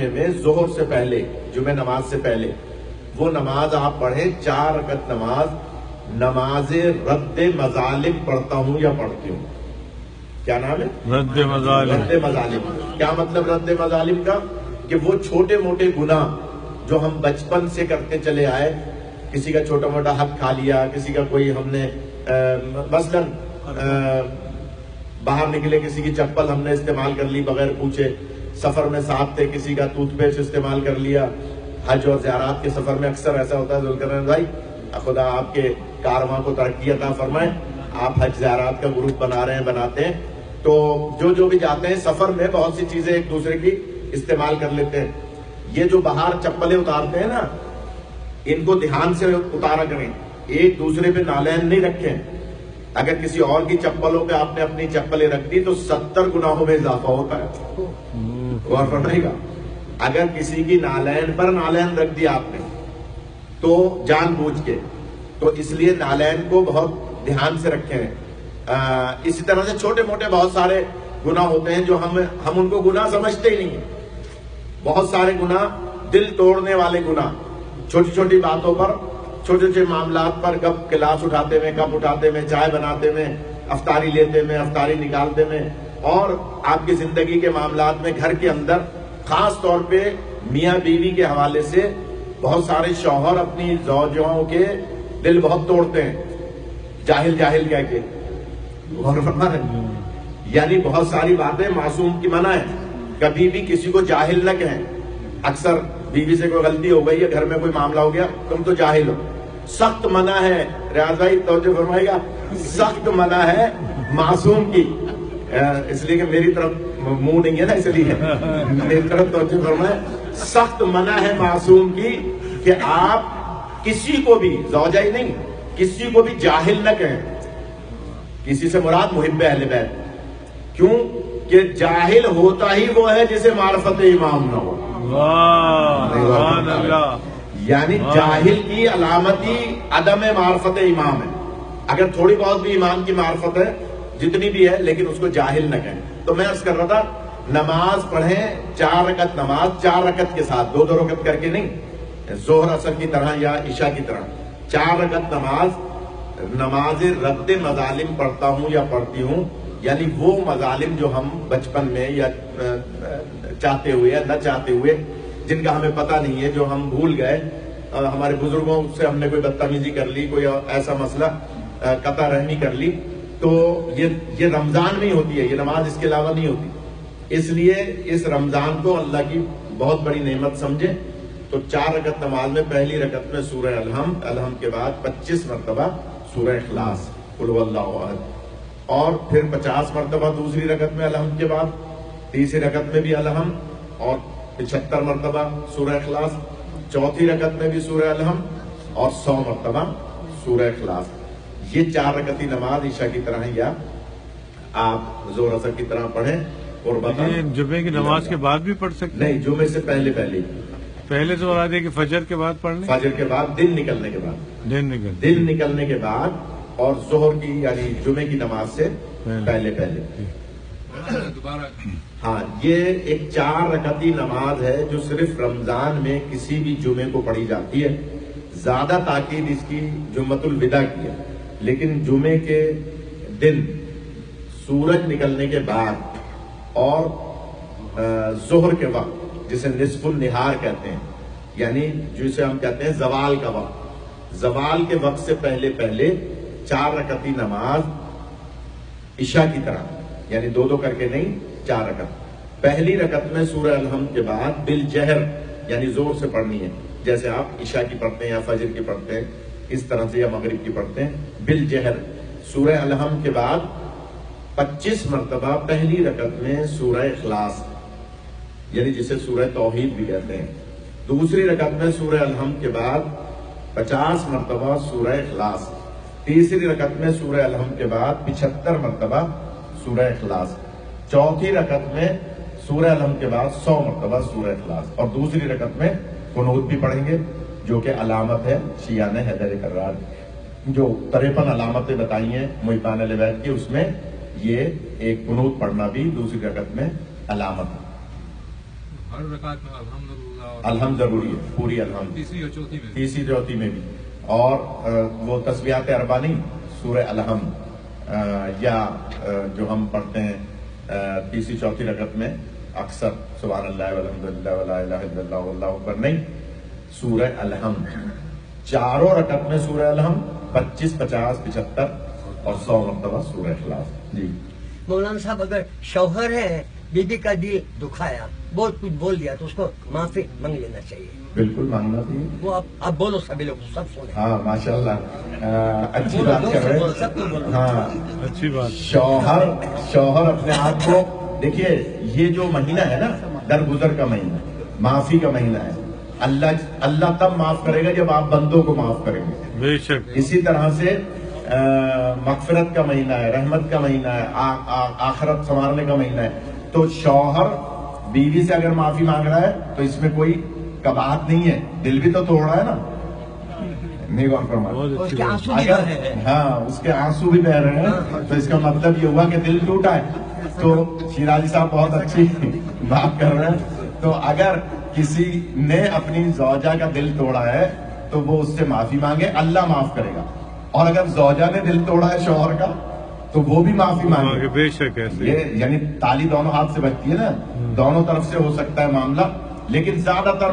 میں ظہر سے پہلے، جمعہ نماز سے پہلے وہ نماز آپ پڑھیں، 4 رکعت نماز، نماز رد مظالم پڑھتا ہوں یا پڑھتی ہوں۔ کیا نام ہے؟ رد مظالم۔ رد مظالم کیا مطلب رد مظالم کا؟ کہ وہ چھوٹے موٹے گناہ جو ہم بچپن سے کرتے چلے آئے، کسی کا چھوٹا موٹا حق کھا لیا، کسی کا کوئی ہم نے مثلاً باہر نکلے کسی کی چپل ہم نے استعمال کر لی بغیر پوچھے، سفر میں ساتھ تھے کسی کا ٹوتھ پیسٹ استعمال کر لیا۔ حج اور زیارات کے سفر میں اکثر ایسا ہوتا ہے، ذوالقرنین بھائی خدا آپ کے کارواں کو ترقی عطا فرمائے، آپ حج زیارات کا گروپ بنا رہے ہیں، بناتے ہیں، تو جو بھی جاتے ہیں سفر میں بہت سی چیزیں ایک دوسرے کی استعمال کر لیتے ہیں۔ یہ جو باہر چپلیں اتارتے ہیں نا، ان کو دھیان سے اتارا کریں، ایک دوسرے پہ نالین نہیں رکھیں۔ اگر کسی اور کی چپلوں پہ آپ نے اپنی چپلیں رکھ دی تو 70 گناہوں میں اضافہ ہوتا ہے، غور فرمائے گا۔ اگر کسی کی نالین پر نالین رکھ دیا آپ نے تو جان بوجھ کے، تو اس لیے نالین کو بہت دھیان سے رکھیں۔ اسی طرح سے چھوٹے موٹے بہت سارے گناہ ہوتے ہیں جو ہم ان کو گناہ سمجھتے ہی نہیں ہیں۔ بہت سارے گناہ، دل توڑنے والے گناہ، چھوٹی چھوٹی باتوں پر، چھوٹے چھوٹے معاملات پر، کب گلاس اٹھاتے میں، کپ اٹھاتے میں، چائے بناتے میں، افطاری لیتے میں، افطاری نکالتے میں، اور آپ کی زندگی کے معاملات میں، گھر کے اندر خاص طور پہ میاں بیوی کے حوالے سے بہت سارے شوہر اپنی زوجوں کے دل بہت توڑتے ہیں، جاہل جاہل کہہ کے، غور فرما رہے ہیں؟ یعنی بہت ساری باتیں معصوم کی منع ہے، کبھی بھی کسی کو جاہل نہ کہیں۔ اکثر بیوی سے کوئی غلطی ہو گئی ہے، گھر میں کوئی معاملہ ہو گیا، تم تو جاہل ہو، سخت منع ہے۔ ریاض بھائی توجہ فرمائے گا، سخت منع ہے معصوم کی، اس لیے کہ میری طرف منہ نہیں ہے نا، اس لیے میری طرف توجہ فرمائے، سخت منع ہے معصوم کی کہ آپ کسی کو بھی، زوجہ ہی نہیں، کسی کو بھی جاہل نہ کہیں۔ کسی سے مراد محب اہل بیت، کیوں کہ جاہل ہوتا ہی وہ ہے جسے معرفت امام نہ ہو۔ سبحان اللہ۔ یعنی جاہل کی علامتی عدم معرفت امام ہے۔ اگر تھوڑی بہت بھی امام کی معرفت ہے، جتنی بھی ہے، لیکن اس کو جاہل نہ کہیں۔ تو میں عرض کر رہا تھا، نماز پڑھیں، 4 رکعت نماز، 4 رکعت کے ساتھ، 2 رکعت کر کے نہیں، ظہر اثر کی طرح یا عشاء کی طرح، 4 رکعت نماز، نماز رد مظالم پڑھتا ہوں یا پڑھتی ہوں، یعنی وہ مظالم جو ہم بچپن میں یا چاہتے ہوئے یا نہ چاہتے ہوئے، جن کا ہمیں پتہ نہیں ہے، جو ہم بھول گئے، ہمارے بزرگوں سے ہم نے کوئی بدتمیزی کر لی، کوئی ایسا مسئلہ قطع رحمی کر لی، تو یہ رمضان میں ہی ہوتی ہے، یہ نماز اس کے علاوہ نہیں ہوتی۔ اس لیے اس رمضان کو اللہ کی بہت بڑی نعمت سمجھے۔ تو 4 رکعت نماز میں پہلی رکعت میں سورہ الحمد کے بعد 25 مرتبہ سورہ اخلاص، قل هو اللہ احد، اور پھر 50 مرتبہ دوسری رکعت میں الحمد کے بعد، تیسری رکعت میں بھی الحمد، اور 75 مرتبہ سورہ اخلاص، چوتھی رکعت میں بھی سورہ الحمد، اور 100 مرتبہ سورہ اخلاص۔ یہ 4 رکعتی نماز عشاء کی طرح ہے، یا آپ ظہر اثر کی طرح پڑھیں۔ اور جمعے کی نماز کے بعد بھی پڑھ سکتے ہیں؟ نہیں، جمعے سے پہلے پہلے تو بتا دیں کہ فجر کے بعد پڑھ لیں، فجر کے بعد، دن نکلنے کے بعد، دن نکلنے کے بعد، اور ظہر کی یعنی جمعے کی نماز سے پہلے۔ ہاں، یہ ایک 4 رکعتی نماز ہے جو صرف رمضان میں کسی بھی جمعے کو پڑھی جاتی ہے۔ زیادہ تاکید اس کی جمعۃ الوداع کی ہے، لیکن جمعے کے دن سورج نکلنے کے بعد اور ظہر کے وقت، جسے نصف النہار کہتے ہیں، یعنی جسے ہم کہتے ہیں زوال کا وقت، زوال کے وقت سے پہلے 4 رکعتی نماز عشاء کی طرح، یعنی 2 کر کے نہیں، 4 رکعت۔ پہلی رکعت میں سورہ الحمد کے بعد بالجہر، یعنی زور سے پڑھنی ہے، جیسے آپ عشاء کی پڑھتے ہیں یا فجر کی پڑھتے ہیں، اس طرح سے، یا مغرب کی پڑھتے ہیں، بالجہر سورہ الحمد کے بعد 25 مرتبہ پہلی رکعت میں سورہ اخلاص، یعنی جسے سورہ توحید بھی کہتے ہیں، دوسری رکعت میں سورہ الحمد کے بعد 50 مرتبہ سورہ اخلاص، تیسری رکعت میں سورہ الحمد کے بعد 75 مرتبہ سورہ اخلاص، چوتھی رکعت میں سورہ الحمد کے بعد 100 مرتبہ سورہ اخلاص، اور دوسری رکعت میں قنوت بھی پڑھیں گے، جو کہ علامت ہے شیعہ نے حیدر کرار جو 53 علامتیں بتائی ہیں محبان اہل بیت کی، اس میں یہ ایک قنوت پڑھنا بھی دوسری رکعت میں علامت ہے۔ ہر رکعت میں الحمدللہ اور الحمد ضروری ہے، پوری الحمد، تیسری اور چوتھی میں تیسری چوتھی میں بھی، اور وہ تسبیحات اربع نہیں، سورہ الحمد یا جو ہم پڑھتے ہیں تیسری چوتھی رکعت میں اکثر سبحان اللہ والحمدللہ ولا الہ الا اللہ واللہ اکبر نہیں، سورہ الحمد چاروں رکعت میں سورہ الحمد 25 50 75 اور 100 مرتبہ سورہ اخلاص. جی مولانا صاحب اگر شوہر ہے بیوی کا دل دکھایا، بہت کچھ بول دیا تو اس کو معافی مانگ لینا چاہیے. بالکل مانگنا چاہیے. وہ آپ بولو، سبھی لوگ سب سنیں. ہاں ماشاء اللہ اچھی بات کر رہے ہیں. سب کو بولو. ہاں اچھی بات. شوہر اپنے آپ کو دیکھیے، یہ جو مہینہ ہے نا درگزر کا مہینہ، معافی کا مہینہ ہے. اللہ تب معاف کرے گا جب آپ بندوں کو معاف کریں گے. بے شک. اسی طرح سے مغفرت کا مہینہ ہے، رحمت کا مہینہ ہے، آخرت سنوارنے کا مہینہ ہے. تو شوہر بیوی سے اگر معافی مانگ رہا ہے تو اس میں کوئی کباہت نہیں ہے. دل بھی تو توڑ رہا ہے نا، نہیں غور فرمائے. بہت اس اچھی کے بات. آنسو بھی اگر بہہ رہے ہیں. ہاں اس کے آنسو بھی بہ رہے ہیں تو اس کا مطلب یہ ہوا کہ دل ٹوٹا ہے. تو شیرازی صاحب بہت اچھی بات کر رہے ہیں. تو اگر کسی نے اپنی زوجہ کا دل توڑا ہے تو وہ اس سے معافی مانگے، اللہ معاف کرے گا. اور اگر زوجہ نے دل توڑا ہے شوہر کا تو وہ بھی معافی مانگے. بے شک ایسے. یہ یعنی تالی دونوں ہاتھ سے بجتی ہے نا، دونوں طرف سے ہو سکتا ہے معاملہ، لیکن زیادہ تر